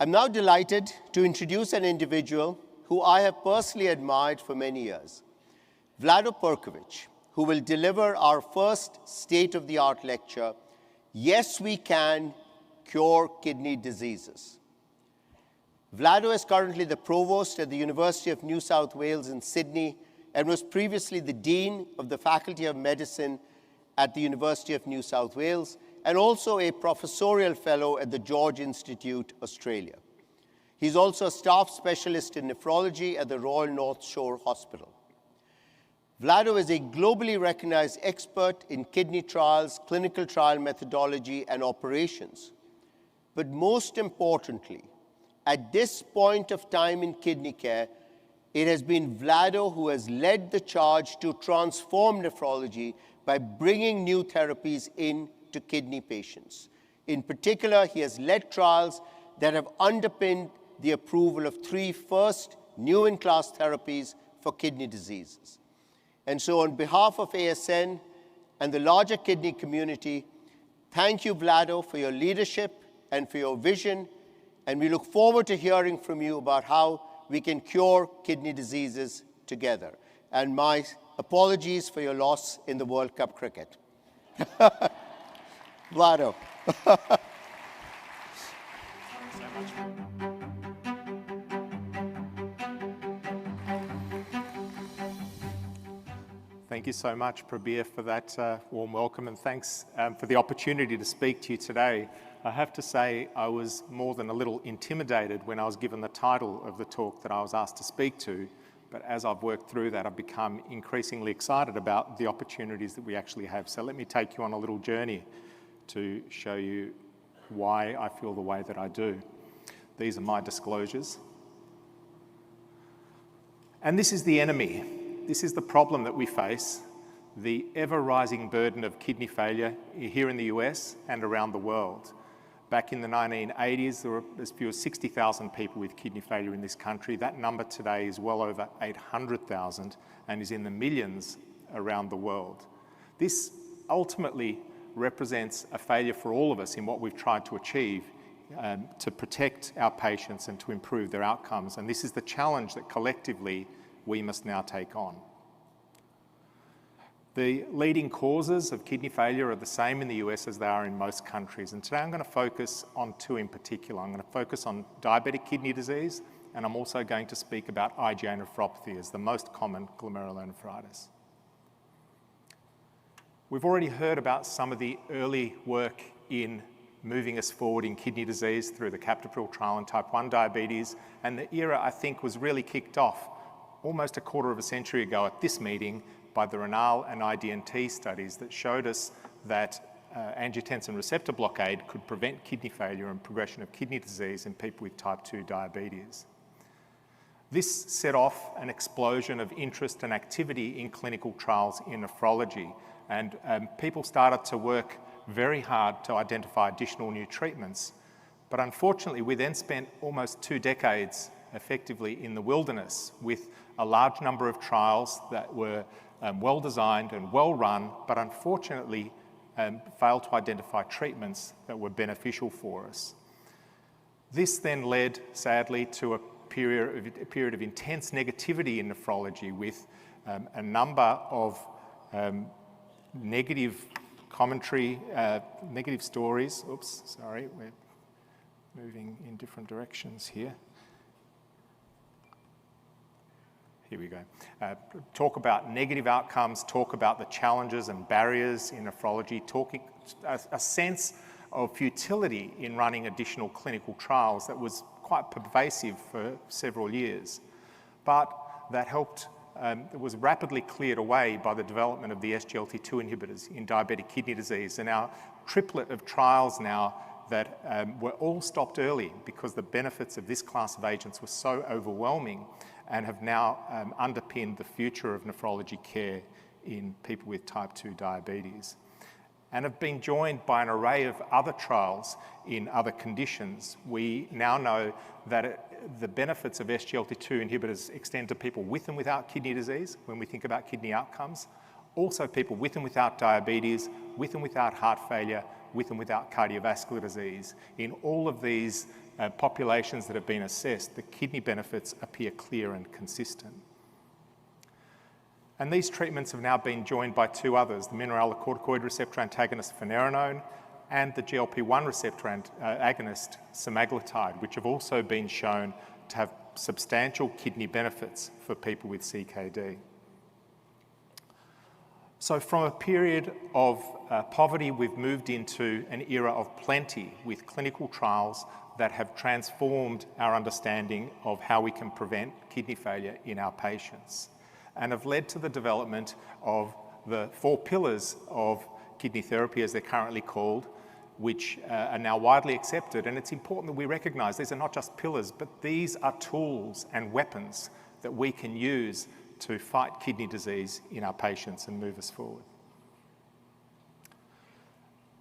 I'm now delighted to introduce an individual who I have personally admired for many years, Vlado Perkovic, who will deliver our first state-of-the-art lecture, Yes, We Can Cure Kidney Diseases. Vlado is currently the Provost at the University of New South Wales in Sydney and was previously the Dean of the Faculty of Medicine at the University of New South Wales and also a Professorial Fellow at the George Institute, Australia. He's also a staff specialist in nephrology at the Royal North Shore Hospital. Vlado is a globally recognized expert in kidney trials, clinical trial methodology, and operations. But most importantly, at this point of time in kidney care, it has been Vlado who has led the charge to transform nephrology by bringing new therapies into kidney patients. In particular, he has led trials that have underpinned the approval of 3 first new-in-class therapies for kidney diseases. And so on behalf of ASN and the larger kidney community, thank you, Vlado, for your leadership and for your vision, and we look forward to hearing from you about how we can cure kidney diseases together. And my apologies for your loss in the World Cup cricket. Vlado. Thank you so much, Prabir, for that warm welcome, and thanks for the opportunity to speak to you today. I have to say I was more than a little intimidated when I was given the title of the talk that I was asked to speak to, but as I've worked through that, I've become increasingly excited about the opportunities that we actually have. So let me take you on a little journey to show you why I feel the way that I do. These are my disclosures. And this is the enemy. This is the problem that we face, the ever-rising burden of kidney failure here in the US and around the world. Back in the 1980s, there were as few as 60,000 people with kidney failure in this country. That number today is well over 800,000 and is in the millions around the world. This ultimately represents a failure for all of us in what we've tried to achieve to protect our patients and to improve their outcomes. And this is the challenge that collectively we must now take on. The leading causes of kidney failure are the same in the US as they are in most countries. And today I'm going to focus on 2 in particular. I'm going to focus on diabetic kidney disease, and I'm also going to speak about IgA nephropathy as the most common glomerulonephritis. We've already heard about some of the early work in moving us forward in kidney disease through the Captopril trial in type 1 diabetes, and the era, I think, was really kicked off almost a quarter of a century ago at this meeting by the RENAL and IDNT studies that showed us that angiotensin receptor blockade could prevent kidney failure and progression of kidney disease in people with type 2 diabetes. This set off an explosion of interest and activity in clinical trials in nephrology, and people started to work very hard to identify additional new treatments. But unfortunately, we then spent almost 2 decades effectively in the wilderness with a large number of trials that were well-designed and well-run, but unfortunately failed to identify treatments that were beneficial for us. This then led, sadly, to a period of intense negativity in nephrology with a number of negative commentary, negative stories. Oops, sorry, we're moving in different directions here. Here we go. Talk about negative outcomes, talk about the challenges and barriers in nephrology, talking a sense of futility in running additional clinical trials that was quite pervasive for several years. But that helped, it was rapidly cleared away by the development of the SGLT2 inhibitors in diabetic kidney disease, and our triplet of trials now that were all stopped early because the benefits of this class of agents were so overwhelming and have now underpinned the future of nephrology care in people with type 2 diabetes, and have been joined by an array of other trials in other conditions. We now know that the benefits of SGLT2 inhibitors extend to people with and without kidney disease when we think about kidney outcomes. Also people with and without diabetes, with and without heart failure, with and without cardiovascular disease. In all of these populations that have been assessed, the kidney benefits appear clear and consistent. And these treatments have now been joined by two others, the mineralocorticoid receptor antagonist finerenone and the GLP-1 receptor agonist semaglutide, which have also been shown to have substantial kidney benefits for people with CKD. So from a period of poverty, we've moved into an era of plenty with clinical trials that have transformed our understanding of how we can prevent kidney failure in our patients, and have led to the development of the 4 pillars of kidney therapy, as they're currently called, which are now widely accepted. And it's important that we recognise these are not just pillars, but these are tools and weapons that we can use to fight kidney disease in our patients and move us forward.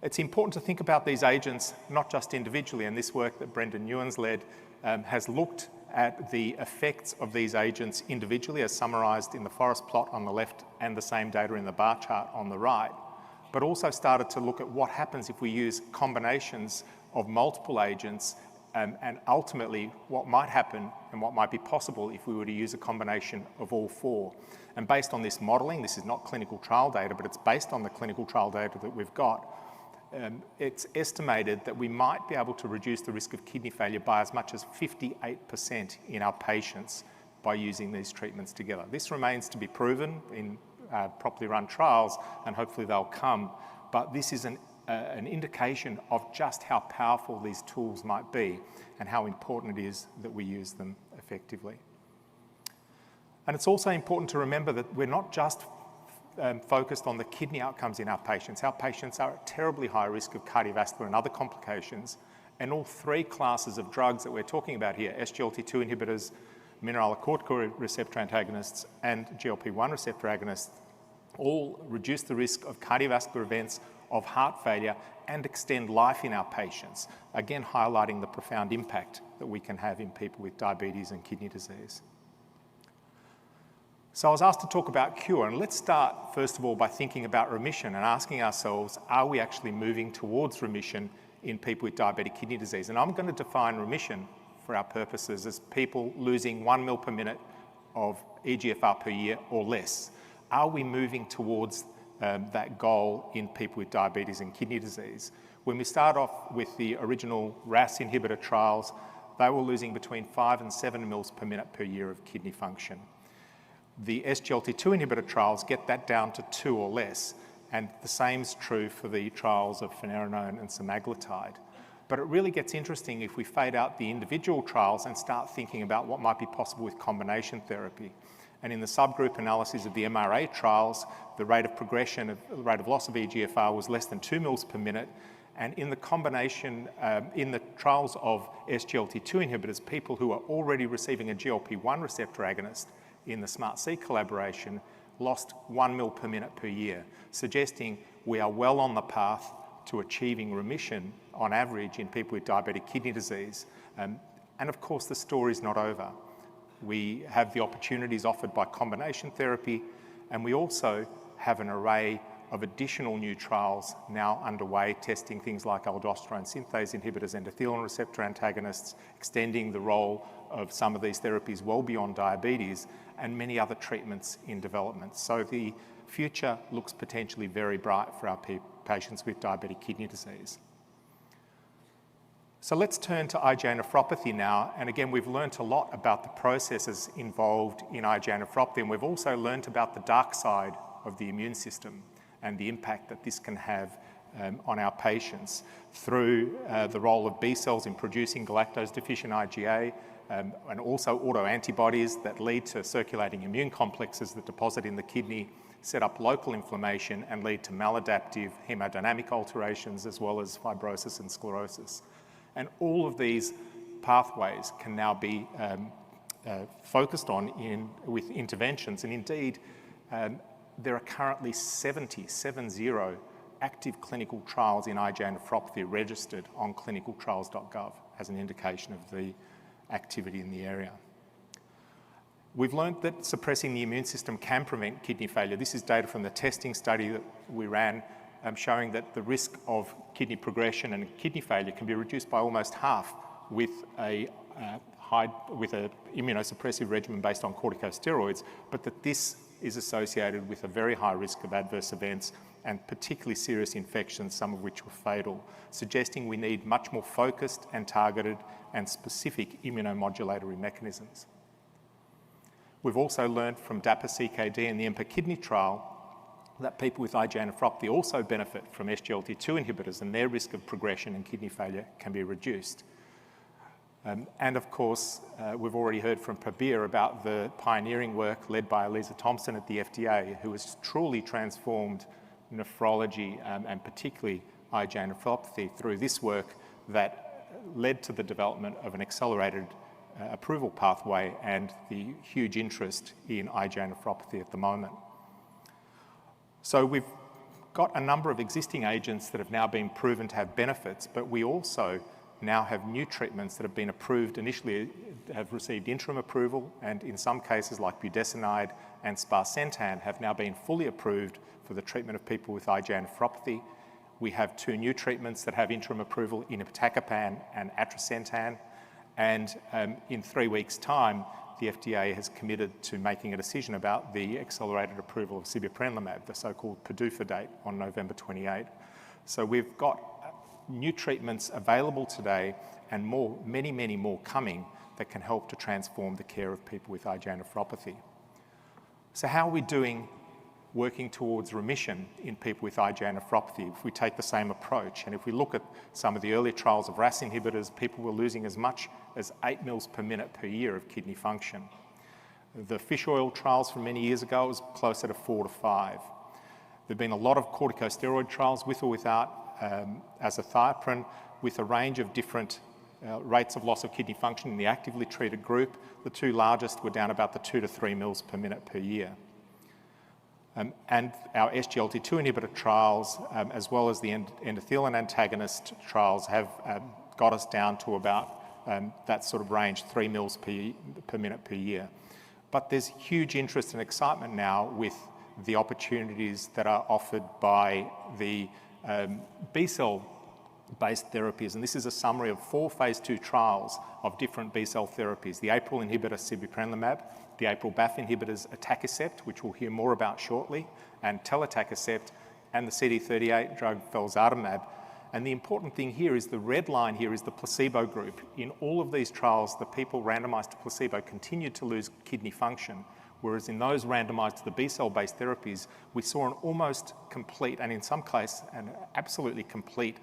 It's important to think about these agents not just individually, and this work that Brendan Ewan's led has looked at the effects of these agents individually, as summarised in the forest plot on the left and the same data in the bar chart on the right, but also started to look at what happens if we use combinations of multiple agents, and ultimately what might happen and what might be possible if we were to use a combination of all 4. And based on this modelling, this is not clinical trial data, but it's based on the clinical trial data that we've got, it's estimated that we might be able to reduce the risk of kidney failure by as much as 58% in our patients by using these treatments together. This remains to be proven in properly run trials, and hopefully they'll come, but this is an indication of just how powerful these tools might be and how important it is that we use them effectively. And it's also important to remember that we're not just focused on the kidney outcomes in our patients. Our patients are at terribly high risk of cardiovascular and other complications, and all 3 classes of drugs that we're talking about here, SGLT2 inhibitors, mineralocorticoid receptor antagonists, and GLP-1 receptor agonists, all reduce the risk of cardiovascular events, of heart failure, and extend life in our patients, again highlighting the profound impact that we can have in people with diabetes and kidney disease. So I was asked to talk about cure, and let's start first of all by thinking about remission and asking ourselves, are we actually moving towards remission in people with diabetic kidney disease? And I'm going to define remission for our purposes as people losing 1 ml per minute of eGFR per year or less. Are we moving towards that goal in people with diabetes and kidney disease? When we start off with the original RAS inhibitor trials, they were losing between 5 and 7 ml per minute per year of kidney function. The SGLT2 inhibitor trials get that down to 2 or less, and the same is true for the trials of finerenone and semaglutide. But it really gets interesting if we fade out the individual trials and start thinking about what might be possible with combination therapy. And in the subgroup analyses of the MRA trials, the rate of progression, the rate of loss of eGFR was less than 2 ml per minute. And in the combination, in the trials of SGLT2 inhibitors, people who are already receiving a GLP-1 receptor agonist in the SMART-C collaboration lost 1 ml per minute per year, suggesting we are well on the path to achieving remission on average in people with diabetic kidney disease. And of course, the story's not over. We have the opportunities offered by combination therapy, and we also have an array of additional new trials now underway, testing things like aldosterone synthase inhibitors, endothelin receptor antagonists, extending the role of some of these therapies well beyond diabetes, and many other treatments in development. So the future looks potentially very bright for our patients with diabetic kidney disease. So let's turn to IgA nephropathy now. And again, we've learnt a lot about the processes involved in IgA nephropathy, and we've also learnt about the dark side of the immune system and the impact that this can have on our patients through the role of B cells in producing galactose-deficient IgA, and also autoantibodies that lead to circulating immune complexes that deposit in the kidney, set up local inflammation, and lead to maladaptive hemodynamic alterations, as well as fibrosis and sclerosis. And all of these pathways can now be focused on with interventions. And indeed, there are currently 70 active clinical trials in IgA nephropathy registered on clinicaltrials.gov as an indication of the activity in the area. We've learned that suppressing the immune system can prevent kidney failure. This is data from the testing study that we ran showing that the risk of kidney progression and kidney failure can be reduced by almost half with a immunosuppressive regimen based on corticosteroids, but that this is associated with a very high risk of adverse events and particularly serious infections, some of which were fatal, suggesting we need much more focused and targeted and specific immunomodulatory mechanisms. We've also learned from DAPA-CKD and the EMPA kidney trial that people with IgA nephropathy also benefit from SGLT2 inhibitors, and their risk of progression and kidney failure can be reduced. And of course, we've already heard from Prabir about the pioneering work led by Elisa Thompson at the FDA, who has truly transformed nephrology and particularly IgA nephropathy through this work that led to the development of an accelerated approval pathway and the huge interest in IgA nephropathy at the moment. So we've got a number of existing agents that have now been proven to have benefits, but we also now have new treatments that have been approved, initially have received interim approval, and in some cases like budesonide and sparsentan have now been fully approved for the treatment of people with IgA nephropathy. We have 2 new treatments that have interim approval in iptacopan and atrasentan, and in 3 weeks' time, the FDA has committed to making a decision about the accelerated approval of sibeprenlimab, the so-called PDUFA date on November 28. So we've got new treatments available today and many, many more coming that can help to transform the care of people with IgA nephropathy. So how are we doing working towards remission in people with IgA nephropathy if we take the same approach? And if we look at some of the early trials of RAS inhibitors, people were losing as much as 8 mils per minute per year of kidney function. The fish oil trials from many years ago was closer to 4 to 5. There have been a lot of corticosteroid trials with or without azathioprine, with a range of different rates of loss of kidney function in the actively treated group. The 2 largest were down about the 2 to 3 mils per minute per year. And our SGLT2 inhibitor trials, as well as the endothelin antagonist trials, have got us down to about that sort of range, 3 mils per minute per year. But there's huge interest and excitement now with the opportunities that are offered by the B-cell-based therapies. And this is a summary of 4 phase 2 trials of different B-cell therapies: the APRIL inhibitor sibeprenlimab, the APRIL BAFF inhibitors atacicept, which we'll hear more about shortly, and telitacicept, and the CD38 drug felzartamab. And the important thing here is the red line here is the placebo group. In all of these trials, the people randomized to placebo continued to lose kidney function, whereas in those randomized to the B-cell-based therapies, we saw an almost complete, and in some cases, an absolutely complete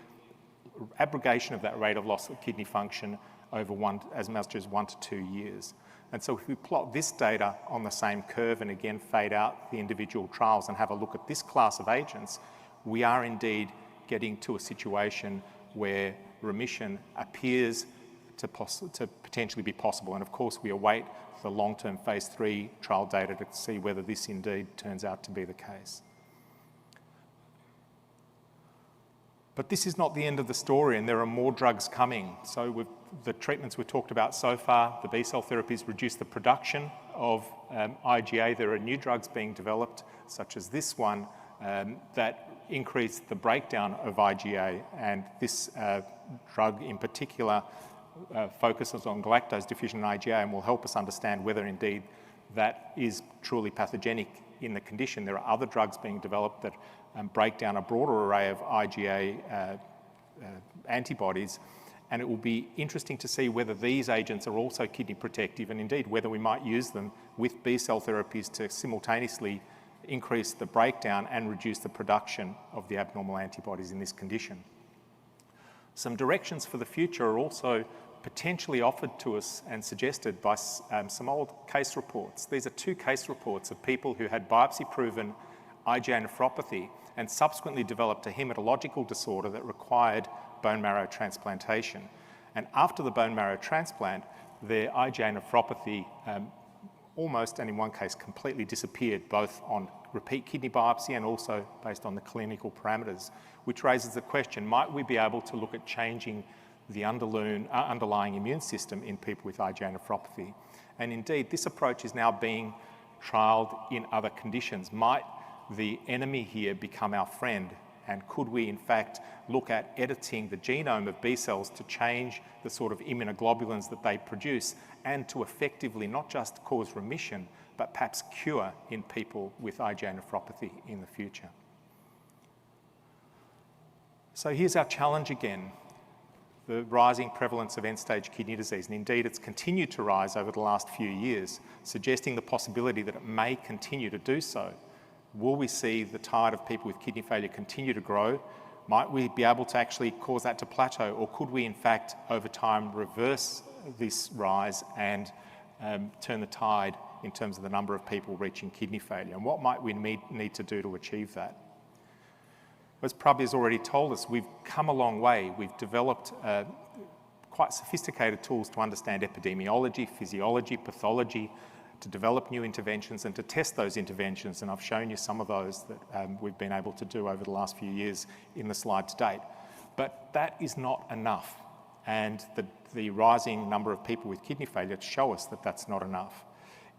abrogation of that rate of loss of kidney function over as much as 1 to 2 years. And so if we plot this data on the same curve and again fade out the individual trials and have a look at this class of agents, we are indeed getting to a situation where remission appears to potentially be possible. And of course, we await the long-term phase 3 trial data to see whether this indeed turns out to be the case. But this is not the end of the story, and there are more drugs coming. So the treatments we've talked about so far, the B-cell therapies reduce the production of IgA. There are new drugs being developed, such as this one, that increase the breakdown of IgA, and this drug in particular focuses on galactose-deficient IgA and will help us understand whether indeed that is truly pathogenic in the condition. There are other drugs being developed that break down a broader array of IgA antibodies, and it will be interesting to see whether these agents are also kidney protective, and indeed whether we might use them with B-cell therapies to simultaneously increase the breakdown and reduce the production of the abnormal antibodies in this condition. Some directions for the future are also potentially offered to us and suggested by some old case reports. These are 2 case reports of people who had biopsy-proven IgA nephropathy and subsequently developed a hematological disorder that required bone marrow transplantation. And after the bone marrow transplant, their IgA nephropathy almost, and in one case completely disappeared, both on repeat kidney biopsy and also based on the clinical parameters, which raises the question, might we be able to look at changing the underlying immune system in people with IgA nephropathy. And indeed, this approach is now being trialled in other conditions. Might the enemy here become our friend? And could we, in fact, look at editing the genome of B cells to change the sort of immunoglobulins that they produce and to effectively not just cause remission, but perhaps cure in people with IgA nephropathy in the future? So here's our challenge again, the rising prevalence of end-stage kidney disease. And indeed, it's continued to rise over the last few years, suggesting the possibility that it may continue to do so. Will we see the tide of people with kidney failure continue to grow? Might we be able to actually cause that to plateau? Or could we, in fact, over time, reverse this rise and turn the tide in terms of the number of people reaching kidney failure? And what might we need to do to achieve that? As Prof has already told us, we've come a long way. We've developed quite sophisticated tools to understand epidemiology, physiology, pathology, to develop new interventions and to test those interventions. And I've shown you some of those that we've been able to do over the last few years in the slide to date. But that is not enough. And the rising number of people with kidney failure show us that that's not enough.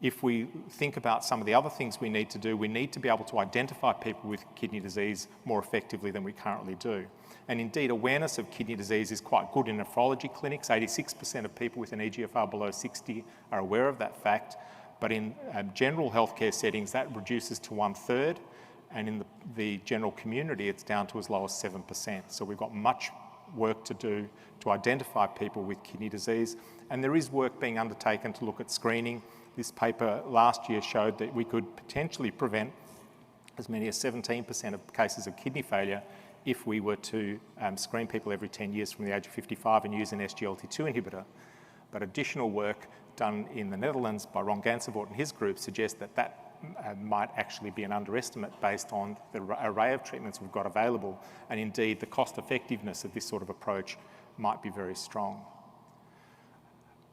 If we think about some of the other things we need to do, we need to be able to identify people with kidney disease more effectively than we currently do. And indeed, awareness of kidney disease is quite good in nephrology clinics. 86% of people with an eGFR below 60 are aware of that fact. But in general healthcare settings, that reduces to 1/3. And in the general community, it's down to as low as 7%. So we've got much work to do to identify people with kidney disease. And there is work being undertaken to look at screening. This paper last year showed that we could potentially prevent as many as 17% of cases of kidney failure if we were to screen people every 10 years from the age of 55 and use an SGLT2 inhibitor. But additional work done in the Netherlands by Ron Gansevoort and his group suggests that that might actually be an underestimate based on the array of treatments we've got available. And indeed, the cost effectiveness of this sort of approach might be very strong.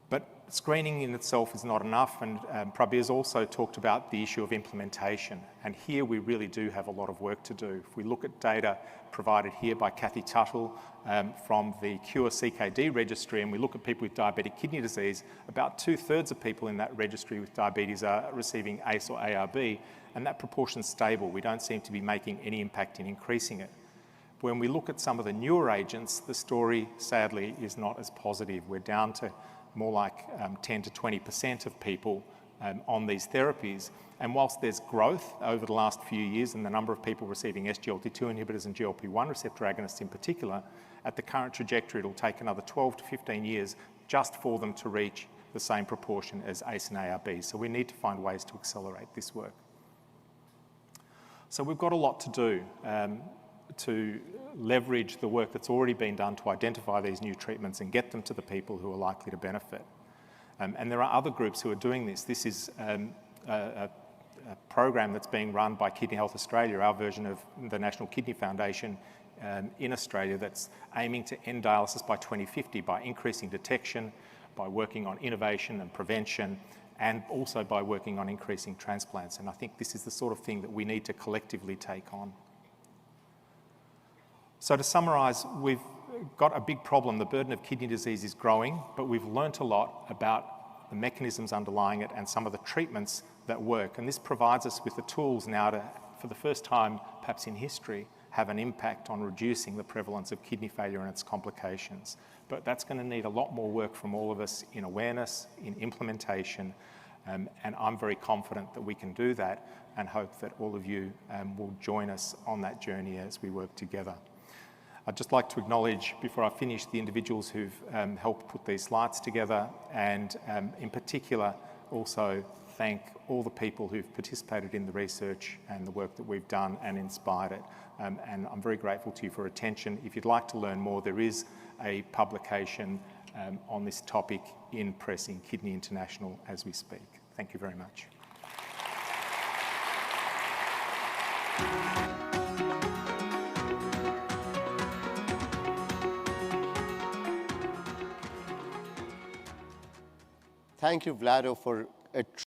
But screening in itself is not enough, and Prabir has also talked about the issue of implementation. And here we really do have a lot of work to do. If we look at data provided here by Kathy Tuttle from the Cure CKD registry, and we look at people with diabetic kidney disease, about 2/3 of people in that registry with diabetes are receiving ACE or ARB, and that proportion's stable. We don't seem to be making any impact in increasing it. When we look at some of the newer agents, the story, sadly, is not as positive. We're down to more like 10 to 20% of people on these therapies. And whilst there's growth over the last few years in the number of people receiving SGLT2 inhibitors and GLP-1 receptor agonists in particular, at the current trajectory, it'll take another 12 to 15 years just for them to reach the same proportion as ACE and ARB. So we need to find ways to accelerate this work. So we've got a lot to do to leverage the work that's already been done to identify these new treatments and get them to the people who are likely to benefit. And there are other groups who are doing this. This is a program that's being run by Kidney Health Australia, our version of the National Kidney Foundation in Australia, that's aiming to end dialysis by 2050 by increasing detection, by working on innovation and prevention, and also by working on increasing transplants. And I think this is the sort of thing that we need to collectively take on. So to summarise, we've got a big problem. The burden of kidney disease is growing, but we've learnt a lot about the mechanisms underlying it and some of the treatments that work. And this provides us with the tools now to, for the first time, perhaps in history, have an impact on reducing the prevalence of kidney failure and its complications. But that's going to need a lot more work from all of us in awareness, in implementation, and I'm very confident that we can do that and hope that all of you will join us on that journey as we work together. I'd just like to acknowledge, before I finish, the individuals who've helped put these slides together, and in particular also thank all the people who've participated in the research and the work that we've done and inspired it. And I'm very grateful to you for your attention. If you'd like to learn more, there is a publication on this topic in Press in Kidney International as we speak. Thank you very much. Thank you, Vlado, for a